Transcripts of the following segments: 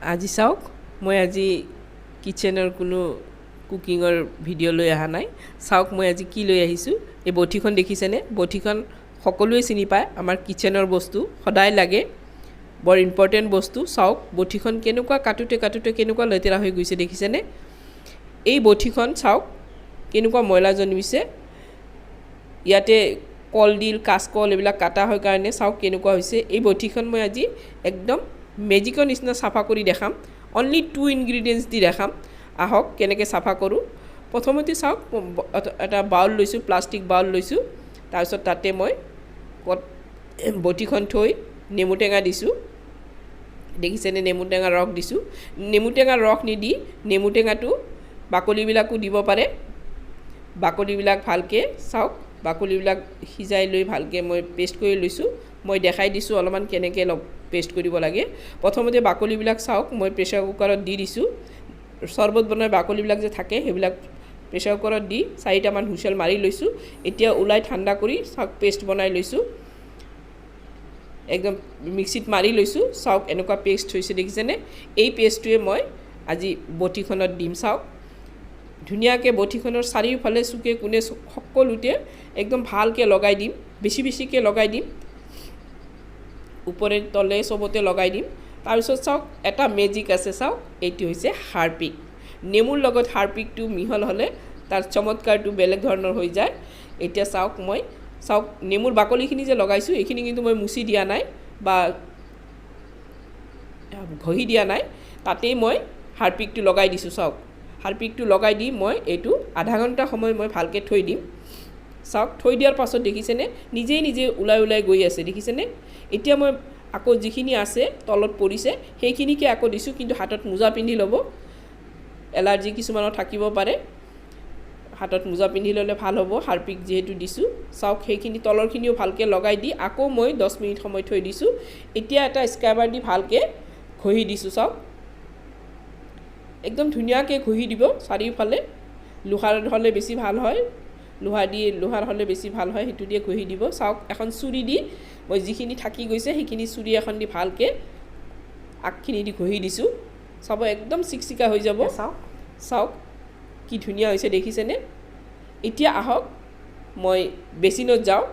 আজি চাওক মই আজি কিচেনৰ কোনো কুকিঙৰ ভিডিঅ' লৈ অহা নাই চাওক মই আজি কি লৈ আহিছোঁ এই বটিখন দেখিছেনে বটিখন সকলোৱে চিনি পায় আমাৰ কিচেনৰ বস্তু সদায় লাগে বৰ ইম্পৰ্টেণ্ট বস্তু চাওক বটিখন কেনেকুৱা কাটোতে কেনেকুৱা লেতেৰা হৈ গৈছে দেখিছেনে এই বটিখন চাওক কেনেকুৱা ময়লা জন্মিছে ইয়াতে কলডিল কাচকল এইবিলাক কাটা হয় কাৰণে চাওক কেনেকুৱা হৈছে এই বটিখন মই আজি একদম মেজিকৰ নিচিনা চাফা কৰি দেখাম অনলি 2 ইনগ্ৰেডিয়েণ্টছ দি দেখাম আহক কেনেকৈ চাফা কৰোঁ প্ৰথমতে চাওক এটা বাউল লৈছোঁ প্লাষ্টিক বাউল লৈছোঁ তাৰপিছত তাতে মই বটিখন থৈ নেমু টেঙা দিছোঁ দেখিছেনে নেমু টেঙা ৰস দিছোঁ নেমু টেঙা ৰস নিদি নেমু টেঙাটো বাকলিবিলাকো দিব পাৰে বাকলিবিলাক ভালকৈ চাওক বাকলিবিলাক সিজাই লৈ ভালকৈ মই পেষ্ট কৰি লৈছোঁ মই দেখাই দিছোঁ অলপমান কেনেকৈ পেষ্ট কৰিব লাগে প্ৰথমতে বাকলিবিলাক চাওক মই প্ৰেছাৰ কুকাৰত দি দিছোঁ চৰ্বত বনোৱা বাকলিবিলাক যে থাকে সেইবিলাক প্ৰেছাৰ কুকাৰত দি 4টামান হুইচেল মাৰি লৈছোঁ এতিয়া ওলাই ঠাণ্ডা কৰি চাওক পেষ্ট বনাই লৈছোঁ একদম মিক্সিত মাৰি লৈছোঁ চাওক এনেকুৱা পেষ্ট হৈছে দেখিছেনে এই পেষ্টটোৱে মই আজি বটিখনত দিম চাওক ধুনীয়াকৈ বটিখনৰ চাৰিওফালে চুকে কোণে সকলোতে একদম ভালকৈ লগাই দিম বেছিকৈ লগাই দিম ওপৰে তলে চবতে লগাই দিম তাৰপিছত চাওক এটা মেজিক আছে চাওক এইটো হৈছে হাৰপিক নেমুৰ লগত হাৰপিকটো মিহল হ'লে তাৰ চমৎকাৰটো বেলেগ ধৰণৰ হৈ যায় এতিয়া চাওক মই চাওক নেমুৰ বাকলিখিনি যে লগাইছোঁ এইখিনি কিন্তু মই মুচি দিয়া নাই বা ঘঁহি দিয়া নাই তাতেই মই হাৰপিকটো লগাই দিছোঁ চাওক হাৰপিকটো লগাই দি মই এইটো আধা ঘণ্টা সময় মই ভালকৈ থৈ দিম চাওক থৈ দিয়াৰ পাছত দেখিছেনে নিজে ওলাই গৈ আছে দেখিছেনে এতিয়া মই আকৌ যিখিনি আছে তলত পৰিছে সেইখিনিকে আকৌ দিছোঁ কিন্তু হাতত মোজা পিন্ধি ল'ব এলাৰ্জি কিছুমানৰ থাকিব পাৰে হাতত মোজা পিন্ধি ল'লে ভাল হ'ব হাৰপিক যিহেতু দিছোঁ চাওক সেইখিনি তলৰখিনিও ভালকৈ লগাই দি আকৌ মই 10 মিনিট সময় থৈ দিছোঁ এতিয়া এটা স্ক্ৰাবাৰ দি ভালকৈ ঘঁহি দিছোঁ চাওক একদম ধুনীয়াকৈ ঘঁহি দিব চাৰিওফালে লোহাৰ হ'লে বেছি ভাল হয় লোহাৰ হ'লে বেছি ভাল হয় সেইটো দিয়ে ঘঁহি দিব চাওক এখন চুৰি দি মই যিখিনি থাকি গৈছে সেইখিনি চুৰি এখন দি ভালকৈ আগখিনি দি ঘঁহি দিছোঁ চাব একদম চিকচিকা হৈ যাব চাওক কি ধুনীয়া হৈছে দেখিছেনে এতিয়া আহক মই বেচিনত যাওঁ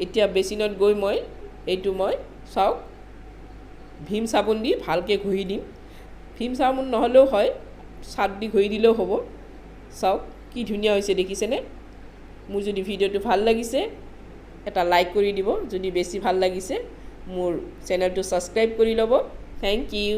এতিয়া বেচিনত গৈ মই এইটো মই চাওক ভীম চাবোন দি ভালকৈ ঘঁহি দিম ভীম চাবোন নহ'লেও হয় চাৰ্ফ দি ঘঁহি দিলেও হ'ব চাওক কি ধুনীয়া হৈছে দেখিছেনে মোৰ যদি ভিডিঅ'টো ভাল লাগিছে এটা লাইক কৰি দিব যদি বেছি ভাল লাগিছে মোৰ চেনেলটো ছাবস্ক্ৰাইব কৰি ল'ব থেংক ইউ